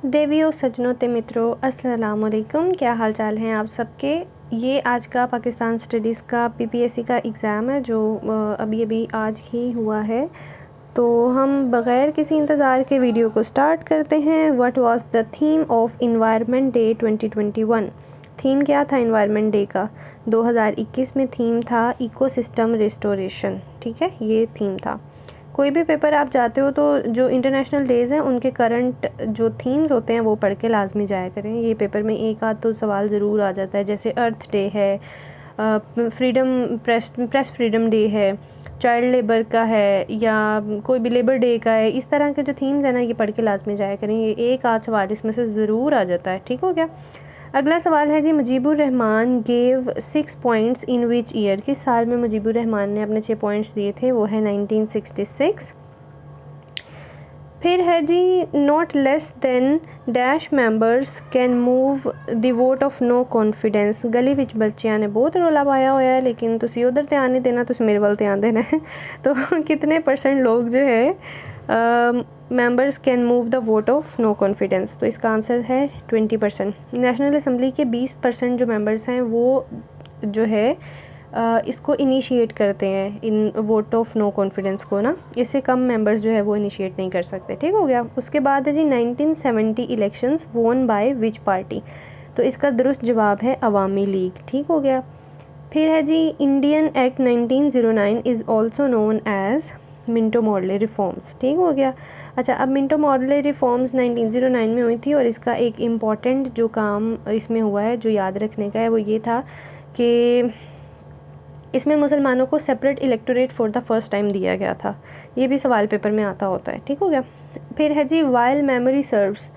देवियों, सज्जनों ते मित्रों, अस्सलाम वालेकुम। क्या हाल चाल हैं आप सबके। ये आज का पाकिस्तान स्टडीज़ का पीपीएससी का एग्ज़ाम है जो अभी अभी आज ही हुआ है। तो हम बग़ैर किसी इंतज़ार के वीडियो को स्टार्ट करते हैं। What was the theme of environment day 2021। Theme क्या था इन्वायरमेंट डे का? 2021 में थीम था इकोसिस्टम रिस्टोरेशन। ठीक है, ये थीम था। कोई भी पेपर आप जाते हो तो जो इंटरनेशनल डेज़ हैं उनके करंट जो थीम्स होते हैं वो पढ़ के लाजमी जाया करें। ये पेपर में एक आध तो सवाल ज़रूर आ जाता है, जैसे अर्थ डे है, प्रेस फ्रीडम डे है, चाइल्ड लेबर का है, या कोई भी लेबर डे का है। इस तरह के जो थीम्स हैं ना, ये पढ़ के लाजमी जाया करें। ये एक आध सवाल इसमें से ज़रूर आ जाता है। ठीक हो गया। अगला सवाल है जी, Mujibur Rahman gave 6 points in which year. किस साल में मुजीबुर रहमान ने अपने 6 पॉइंट्स दिए थे? वो है 1966। फिर है जी, not less than dash members can move the vote of no confidence. गली विच बच्चियां ने बहुत रौला पाया होया है, लेकिन तुसी उधर ध्यान नहीं देना, तुसी मेरे वाल ध्यान देना है। तो कितने % लोग जो है members can move the vote of no confidence? तो इसका आंसर है 20%। नेशनल असम्बली के 20% जो मेंबर्स हैं वो जो है इसको इनिशिएट करते हैं, इन वोट ऑफ नो कॉन्फिडेंस को ना। इससे कम मेंबर्स जो है वो इनिशिएट नहीं कर सकते। ठीक हो गया। उसके बाद है जी, 1970 इलेक्शंस वोन बाय विच पार्टी। तो इसका दुरुस्त जवाब है अवामी लीग। ठीक हो गया। फिर है जी, Indian act 1909 is also known as Minto Morley reforms. ठीक हो गया। अच्छा, अब मिंटो मॉडले रिफॉर्म्स 1909 में हुई थी, और इसका एक इम्पॉर्टेंट जो काम इसमें हुआ है जो याद रखने का है वो ये था कि इसमें मुसलमानों को separate electorate for the first time दिया गया था। ये भी सवाल पेपर में आता होता है। ठीक हो गया। फिर है जी, वाइल मेमोरी सर्व्स।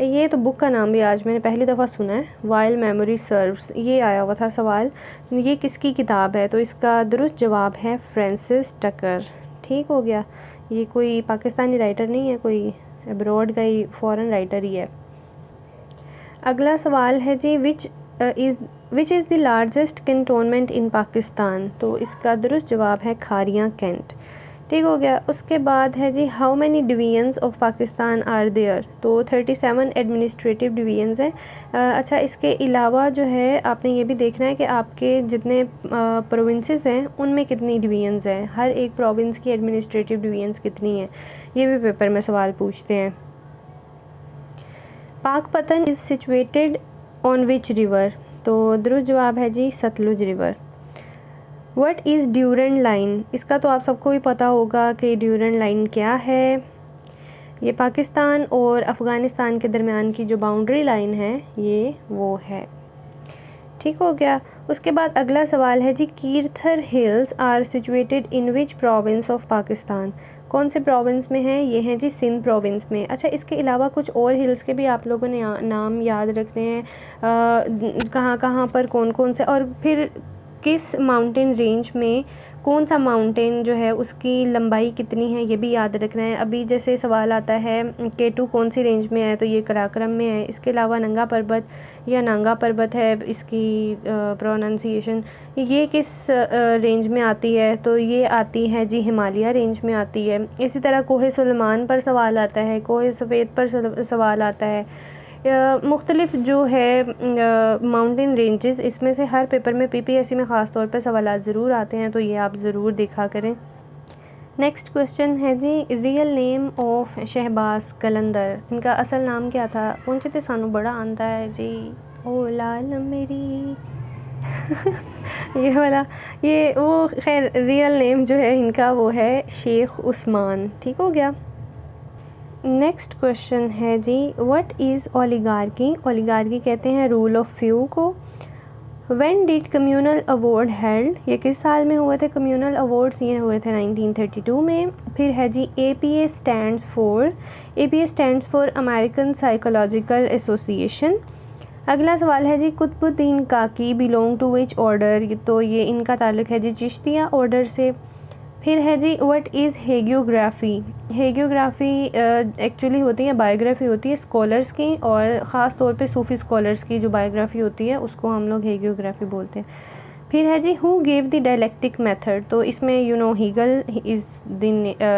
ये तो बुक का नाम भी आज मैंने पहली दफ़ा सुना है, वाइल मेमोरी सर्व्स। ये आया हुआ था सवाल, ये किसकी किताब है? तो इसका दुरुस्त जवाब है फ्रांसिस टकर। ठीक हो गया। ये कोई पाकिस्तानी राइटर नहीं है, कोई अब्रॉड का ही फॉरेन राइटर ही है। अगला सवाल है जी, which is the largest cantonment in Pakistan. तो इसका दुरुस्त जवाब है खारियां कैंट। ठीक हो गया। उसके बाद है जी, how many divisions of Pakistan are there. तो 37 एडमिनिस्ट्रेटिव डिवीजन्स हैं। अच्छा, इसके अलावा जो है आपने ये भी देखना है कि आपके जितने प्रोविंसेस हैं उनमें कितनी डिवीजन्स हैं, हर एक प्रोविंस की एडमिनिस्ट्रेटिव डिवीजन्स कितनी हैं, ये भी पेपर में सवाल पूछते हैं। Pakpattan is situated on which river. तो दुरुस्त जवाब है जी Sutlej river. What is Durand line. इसका तो आप सबको ही पता होगा कि ड्यूरेंट लाइन क्या है। ये पाकिस्तान और अफ़गानिस्तान के दरमियान की जो बाउंड्री लाइन है ये वो है। ठीक हो गया। उसके बाद अगला सवाल है जी, Kirthar hills are situated in which province of Pakistan. कौन से प्रोविंस में है? ये हैं जी सिंध प्रोविंस में। अच्छा, इसके अलावा कुछ और हिल्स के भी आप लोगों ने नाम याद रखने हैं, कहाँ कहाँ पर कौन कौन से, और फिर किस माउंटेन रेंज में कौन सा माउंटेन जो है उसकी लंबाई कितनी है, ये भी याद रखना है। अभी जैसे सवाल आता है K2 कौन सी रेंज में है, तो ये कराक्रम में है। इसके अलावा नंगा पर्वत या नांगा पर्वत है, इसकी प्रोनाउंसिएशन ये किस रेंज में आती है? तो ये आती है जी हिमालय रेंज में आती है। इसी तरह कोहे सुलेमान पर सवाल आता है, कोहे सफ़ेद पर सवाल आता है। मुख्तलिफ जो है माउंटेन रेंजेस, इसमें से हर पेपर में पीपीएससी में ख़ास तौर पर सवाल ज़रूर आते हैं, तो ये आप ज़रूर देखा करें। नेक्स्ट क्वेश्चन है जी, रियल नेम ऑफ शहबाज कलंदर। इनका असल नाम क्या था? कौन से सानू बड़ा आंदा है जी, ओ लाल मेरी ये वाला, ये वो। खैर, रियल नेम जो है इनका वो है शेख उस्मान। ठीक हो गया। नेक्स्ट क्वेश्चन है जी, व्हाट इज़ ओलिगार्की। ओलिगार्की कहते हैं रूल ऑफ फ्यू को। When did communal award held. ये किस साल में हुए थे कम्यूनल अवार्ड्स? ये हुए थे 1932 में। फिर है जी, APA stands for American psychological association. अगला सवाल है जी, कुतुबुद्दीन काकी बिलोंग टू विच ऑर्डर। तो ये इनका ताल्लुक़ है जी चिश्तिया ऑर्डर से। फिर है जी, व्हाट इज़ हेगियोग्राफ़ी। हेगियोग्राफ़ी एक्चुअली होती है बायोग्राफ़ी होती है स्कॉलर्स की, और ख़ास तौर पे सूफ़ी स्कॉलर्स की जो बायोग्राफ़ी होती है उसको हम लोग हेगियोग्राफ़ी बोलते हैं। फिर है जी, who gave the dialectic method. तो इसमें Hegel is the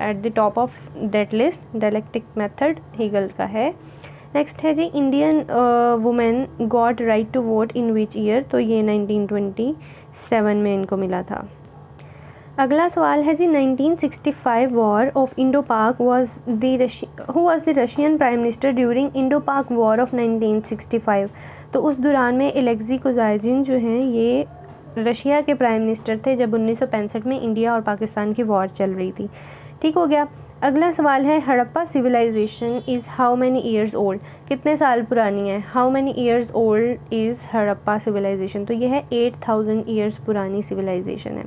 at the top of that list. Dialectic method Hegel का है। नेक्स्ट है जी Indian women got right to vote in which year, तो ये 1927 में इनको मिला था। अगला सवाल है जी 1965 वॉर ऑफ इंडो पाक who was the Russian prime minister during Indo पाक वॉर ऑफ 1965। तो उस दौरान में एलेक्सी कोजाजिन जो हैं ये रशिया के प्राइम मिनिस्टर थे जब 1965 में इंडिया और पाकिस्तान की वॉर चल रही थी। ठीक हो गया। अगला सवाल है Harappa civilization is how many years old, कितने साल पुरानी है। How many years old is Harappa civilization, तो ये है 8000 ईयर्स पुरानी सिविलाइजेशन है।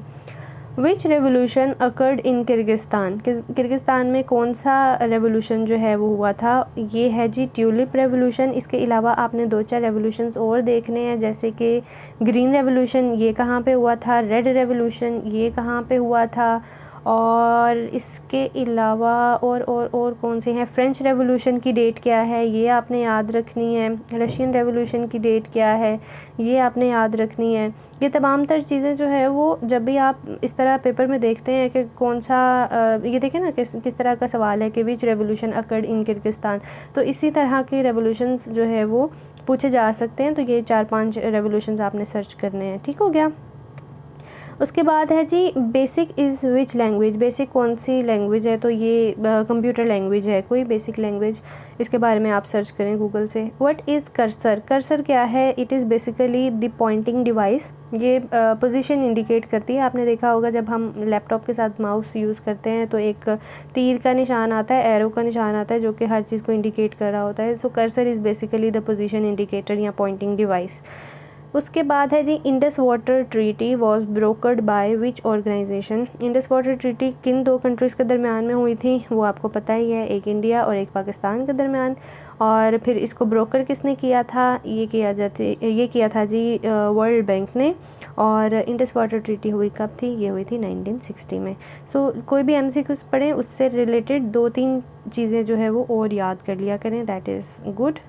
Which revolution occurred in Kyrgyzstan, Kyrgyzstan में कौन सा रेवोल्यूशन जो है वो हुआ था, ये है जी ट्यूलिप रेवोल्यूशन। इसके अलावा आपने 2-4 रेवोल्यूशंस और देखने हैं, जैसे कि ग्रीन रेवोल्यूशन ये कहाँ पे हुआ था, रेड रेवोल्यूशन ये कहाँ पे हुआ था, और इसके अलावा और कौन से हैं। फ्रेंच रेवोल्यूशन की डेट क्या है ये आपने याद रखनी है। रशियन रेवोल्यूशन की डेट क्या है ये आपने याद रखनी है। ये तमाम तर चीज़ें जो है वो जब भी आप इस तरह पेपर में देखते हैं कि कौन सा ये देखें ना किस तरह का सवाल है कि विच रेवोल्यूशन अकर्ड इन किर्गिस्तान, तो इसी तरह के रेवोल्यूशंस जो है वो पूछे जा सकते हैं। तो ये 4-5 रेवोल्यूशंस आपने सर्च करने हैं। ठीक हो गया। उसके बाद है जी basic is which language, basic कौन सी लैंग्वेज है, तो ये कंप्यूटर लैंग्वेज है कोई बेसिक लैंग्वेज, इसके बारे में आप सर्च करें गूगल से। व्हाट इज़ कर्सर, कर्सर क्या है, it is basically the pointing device, ये पोजीशन इंडिकेट करती है। आपने देखा होगा जब हम लैपटॉप के साथ माउस यूज़ करते हैं तो एक तीर का निशान आता है, एरो का निशान आता है जो कि हर चीज़ को इंडिकेट कर रहा होता है। So cursor is basically the position indicator या पॉइंटिंग डिवाइस। उसके बाद है जी Indus water treaty was brokered by which organization, Indus water treaty किन 2 कंट्रीज़ के दरमियान में हुई थी वो आपको पता ही है, एक इंडिया और एक पाकिस्तान के दरमियान। और फिर इसको ब्रोकर किसने किया था, ये किया था जी वर्ल्ड बैंक ने। और इंडस वाटर ट्रीटी हुई कब थी, ये हुई थी 1960 में। सो कोई भी MCQs पढ़ें उससे रिलेटेड 2-3 चीज़ें जो है वो और याद कर लिया करें, दैट इज़ गुड।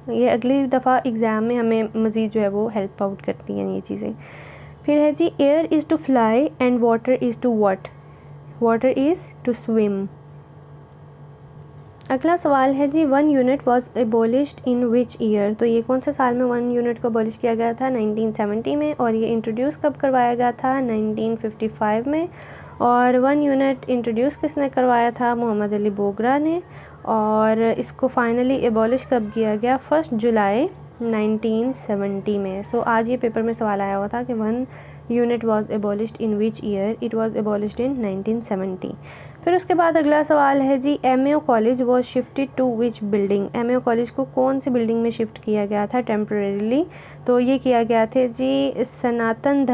ये अगली दफ़ा एग्ज़ाम में हमें मज़ीद जो है वो हेल्प आउट करती हैं ये चीज़ें। फिर है जी air is to fly and water is to what, water is to swim. अगला सवाल है जी 1 unit was abolished in which year, तो ये कौन से साल में 1 यूनिट को एबोलिश किया गया था, 1970 में। और ये इंट्रोड्यूस कब करवाया गया था, 1955 में। और 1 यूनिट इंट्रोड्यूस किसने करवाया था, मोहम्मद अली बोगरा ने। और इसको फाइनली एबॉलिश कब किया गया, 1 जुलाई 1970 में। सो आज ये पेपर में सवाल आया हुआ था कि 1 unit was abolished in which year, it was abolished in 1970। फिर उसके बाद अगला सवाल है जी MAO college was shifted to which building, MAO college को कौन सी बिल्डिंग में शिफ्ट किया गया था टेम्परेरीली, तो ये किया गया था जी सनातन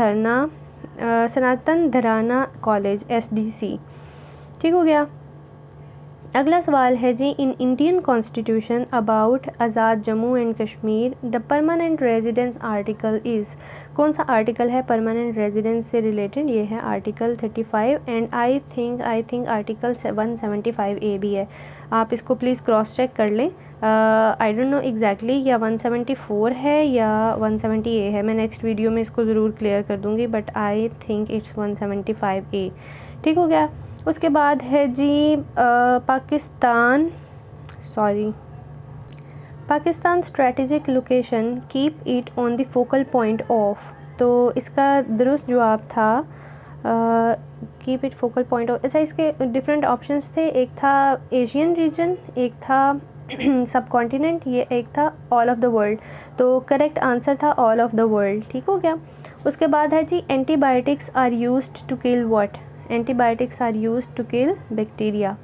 धराना कॉलेज SDC। ठीक हो गया। अगला सवाल है जी in Indian constitution about Azad Jammu and Kashmir the permanent residence article is, कौन सा आर्टिकल है परमानेंट रेजिडेंस से रिलेटेड, ये है article 35 and I think article 175A भी है। आप इसको प्लीज़ क्रॉस चेक कर लें, आई डोंट नो एग्जैक्टली या 174 है या 170A है, मैं नेक्स्ट वीडियो में इसको ज़रूर क्लियर कर दूँगी, but I think it's 175A। ठीक हो गया। उसके बाद है जी Pakistan strategic location keep it on the focal point of, तो इसका दुरुस्त जवाब था keep it focal point of. अच्छा, इसके डिफरेंट ऑप्शंस थे, एक था एशियन रीजन, एक था सब कॉन्टिनेंट, ये एक था ऑल ऑफ द वर्ल्ड, तो करेक्ट आंसर था ऑल ऑफ द वर्ल्ड। ठीक हो गया। उसके बाद है जी antibiotics are used to kill what, antibiotics are used to kill bacteria.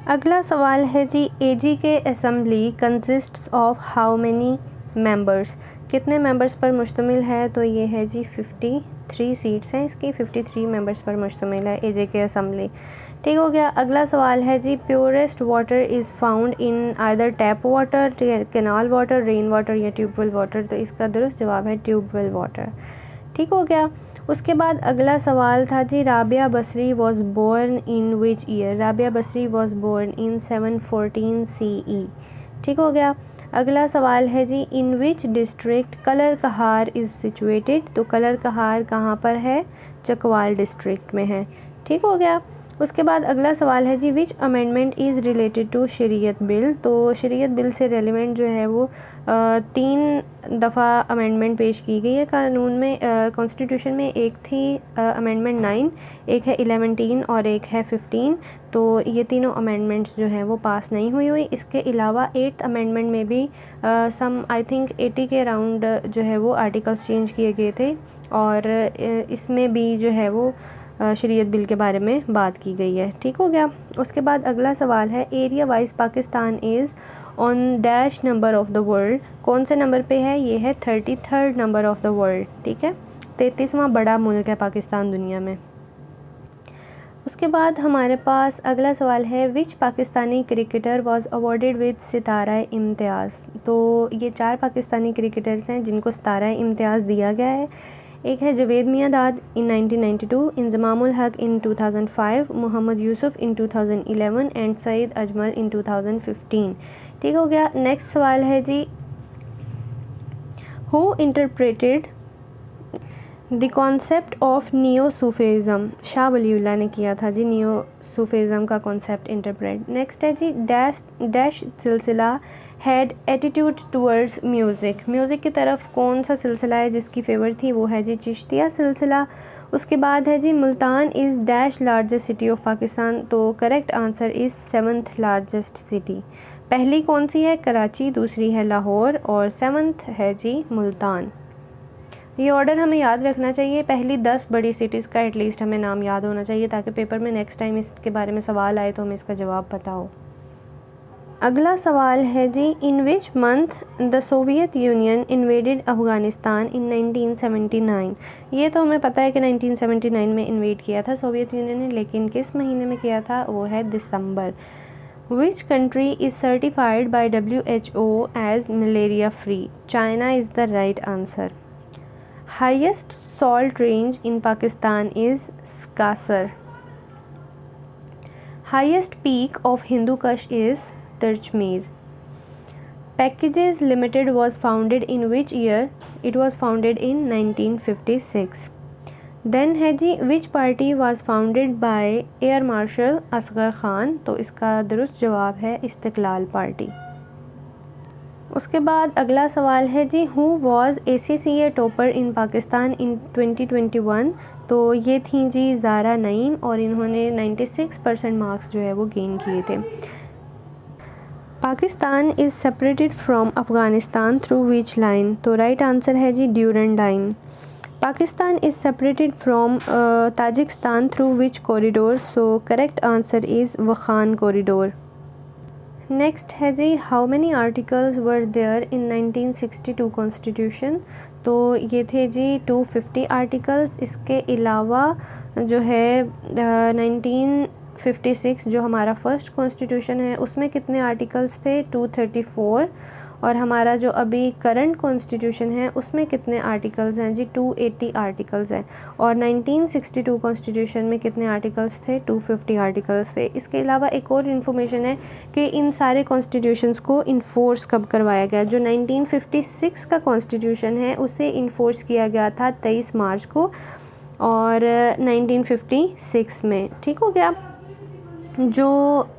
अगला सवाल है जी AG के assembly consists of how many members, कितने मेंबर्स पर मुश्तमिल है, तो ये है जी 53 सीट्स हैं इसकी, 53 मेंबर्स पर मुश्तमिल है AG के असेंबली। ठीक हो गया। अगला सवाल है जी purest water is found in either tap water, canal water, rain water या ट्यूबवेल वाटर, तो इसका दुरुस्त जवाब है ट्यूबवेल वाटर। ठीक हो गया। उसके बाद अगला सवाल था जी Rabia Basri was born in which year, Rabia Basri was born in 714 CE। ठीक हो गया। अगला सवाल है जी in which district Kallar Kahar is situated, तो कलर कहार कहाँ पर है, चकवाल डिस्ट्रिक्ट में है। ठीक हो गया। उसके बाद अगला सवाल है जी, which amendment is related to Shariat bill. तो शरीयत बिल से रेलिवेंट जो है वो 3 दफ़ा अमेंडमेंट पेश की गई है कानून में, कॉन्स्टिट्यूशन में। एक थी अमेंडमेंट 9, एक है 11 और एक है 15। तो ये तीनों अमेंडमेंट्स जो हैं वो पास नहीं हुई। इसके अलावा 8th अमेंडमेंट में भी सम आई थिंक 80 के अराउंड जो है वो आर्टिकल्स चेंज किए गए थे, और इसमें भी जो है वो शरीयत बिल के बारे में बात की गई है। ठीक हो गया। उसके बाद अगला सवाल है, area wise Pakistan is on dash number of the world. कौन से नंबर पे है? ये है 33rd number of the world. ठीक है, 33वां बड़ा मुल्क है पाकिस्तान दुनिया में। उसके बाद हमारे पास अगला सवाल है, which Pakistani cricketer was awarded with Sitara Imtiaz. तो ये 4 पाकिस्तानी क्रिकेटर्स हैं जिनको सितारा इम्तियाज़ दिया गया है। एक है जवेद मियांदाद इन 1992, Inzamam ul Haq in 2005, Mohammad Yousuf in 2011 and Saeed Ajmal in 2015। ठीक हो गया। नेक्स्ट सवाल है जी, who interpreted the concept of neo Sufism. Shah Waliullah ने किया था जी नियो सूफीज़म का कॉन्सेप्ट इंटरप्रेट। नेक्स्ट है जी, dash silsila had attitude towards music. Music की तरफ कौन सा सिलसिला है जिसकी फेवर थी? वो है जी चिश्तिया सिलसिला। उसके बाद है जी, Multan is dash largest city of Pakistan. तो correct answer is 7th largest city. पहली कौन सी है? कराची, दूसरी है लाहौर और 7th है जी मुल्तान। ये ऑर्डर हमें याद रखना चाहिए। पहली 10 बड़ी सिटीज़ का एटलीस्ट हमें नाम याद होना चाहिए ताकि पेपर में नेक्स्ट टाइम इसके बारे में सवाल आए तो हमें इसका जवाब पता हो। अगला सवाल है जी, in which month the Soviet Union invaded Afghanistan in 1979। ये तो हमें पता है कि 1979 में इन्वेड किया था सोवियत यूनियन ने, लेकिन किस महीने में किया था? वो है दिसंबर। Which country is certified by WHO as malaria free. China is the right answer. Highest salt range in Pakistan is Sakesar. Highest peak of Hindu Kush is Tarchmir. Packages Limited was founded in which year? It was founded in 1956. Then है जी, which party was founded by Air Marshal Asghar Khan. तो इसका दुरुस्त जवाब है इस्तिक़लाल party. उसके बाद अगला सवाल है जी, who was ACCA topper in Pakistan in 2021। तो ये थी जी ज़ारा नईम, और इन्होंने 96% मार्क्स जो है वो गेन किए थे। Pakistan is separated from Afghanistan through which line. तो राइट आंसर है जी Durand line. Pakistan is separated from Tajikistan through which corridor. So correct answer is Wakhan corridor. Next है जी, how many articles were there in 1962 constitution. तो ये थे जी 250 आर्टिकल्स। इसके अलावा जो है 1956 जो हमारा फर्स्ट कॉन्स्टिट्यूशन है उसमें कितने आर्टिकल्स थे? 234। और हमारा जो अभी करंट कॉन्स्टिट्यूशन है उसमें कितने आर्टिकल्स हैं जी? 280 आर्टिकल्स हैं। और 1962 कॉन्स्टिट्यूशन में कितने आर्टिकल्स थे? 250 आर्टिकल्स थे। इसके अलावा एक और इन्फॉर्मेशन है कि इन सारे कॉन्स्टिट्यूशंस को इन्फोर्स कब करवाया गया। जो 1956 का कॉन्स्टिट्यूशन है उसे इन्फोर्स किया गया था 23 मार्च को और 1956 में। ठीक हो गया। जो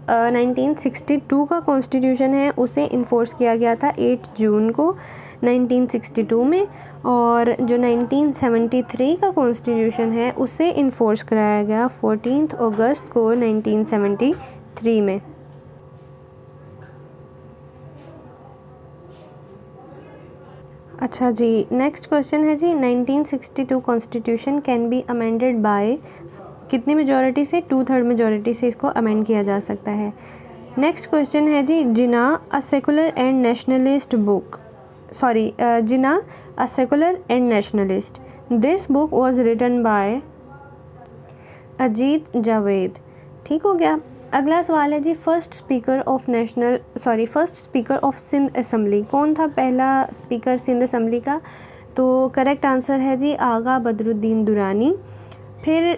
1962 का कॉन्स्टिट्यूशन है उसे इन्फोर्स किया गया था 8 जून को 1962 में, और जो 1973 का कॉन्स्टिट्यूशन है उसे इन्फोर्स कराया गया 14 अगस्त को 1973 में। अच्छा जी, नेक्स्ट क्वेश्चन है जी, 1962 constitution can be amended bye कितनी मेजॉरिटी से? 2/3 मेजॉरिटी से इसको अमेंड किया जा सकता है। नेक्स्ट क्वेश्चन है जी, Jinnah a secular and nationalist book, Jinnah a secular and nationalist, this book was written by Ajeet Javed. ठीक हो गया। अगला सवाल है जी, first speaker of Sindh assembly. कौन था पहला स्पीकर सिंध असम्बली का? तो करेक्ट आंसर है जी आगा बदरुद्दीन दुरानी। फिर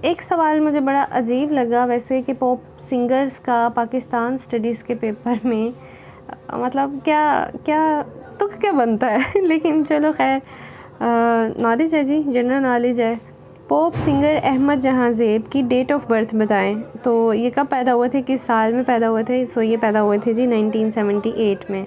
एक सवाल मुझे बड़ा अजीब लगा वैसे कि पॉप सिंगर्स का पाकिस्तान स्टडीज़ के पेपर में मतलब क्या बनता है लेकिन चलो खैर नॉलेज है जी, जनरल नॉलेज है। पॉप सिंगर अहमद जहां ज़ेब की डेट ऑफ बर्थ बताएं। तो ये कब पैदा हुए थे, किस साल में पैदा हुए थे? सो ये पैदा हुए थे जी 1978 में।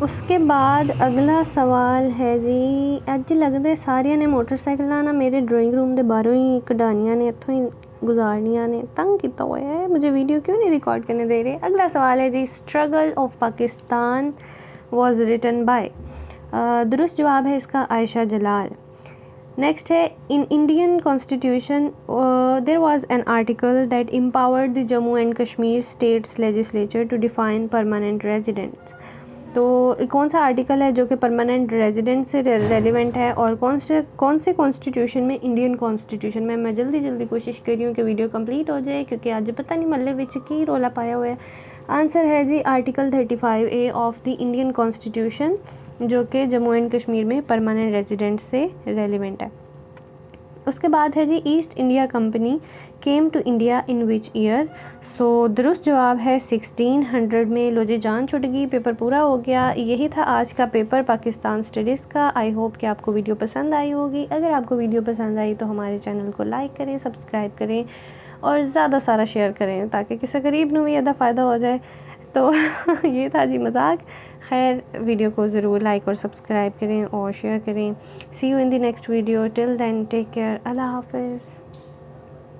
उसके बाद अगला सवाल है जी, अज लगदे सारिया ने मोटरसाइकिल ना मेरे ड्राइंग रूम के बाहरों ही कढ़ानिया ने, इत्थों ही गुजारनिया ने, तंग किया हुआ है, मुझे वीडियो क्यों नहीं रिकॉर्ड करने दे रहे। अगला सवाल है जी, struggle of Pakistan was written by. दुरुस्त जवाब है इसका आयशा जलाल। नेक्स्ट है, in Indian constitution there was an article that empowered the Jammu and Kashmir states legislature to define permanent residents. तो कौन सा आर्टिकल है जो कि परमानेंट रेजिडेंट से रेलिवेंट है और कौन से कॉन्स्टिट्यूशन में? इंडियन कॉन्स्टिट्यूशन में। मैं जल्दी कोशिश कर रही हूँ कि वीडियो कंप्लीट हो जाए क्योंकि आज पता नहीं मल्ले विच की रोला पाया हुआ है। आंसर है जी article 35A of the Indian constitution, जो कि जम्मू एंड कश्मीर में परमानेंट रेजिडेंट से रेलिवेंट है। उसके बाद है जी, East India company came to India in which year. So दुरुस्त जवाब है 1600 में। लो जी, जान छुट गई, पेपर पूरा हो गया। यही था आज का पेपर पाकिस्तान स्टडीज़ का। आई होप कि आपको वीडियो पसंद आई होगी। अगर आपको वीडियो पसंद आई तो हमारे चैनल को लाइक करें, सब्सक्राइब करें और ज़्यादा सारा शेयर करें ताकि किसी गरीब नू भी ज़्यादा फ़ायदा हो जाए। तो ये था जी मजाक। खैर, वीडियो को ज़रूर लाइक और सब्सक्राइब करें और शेयर करें। See you in the next video. Till then take care. अल्लाह हाफिज़।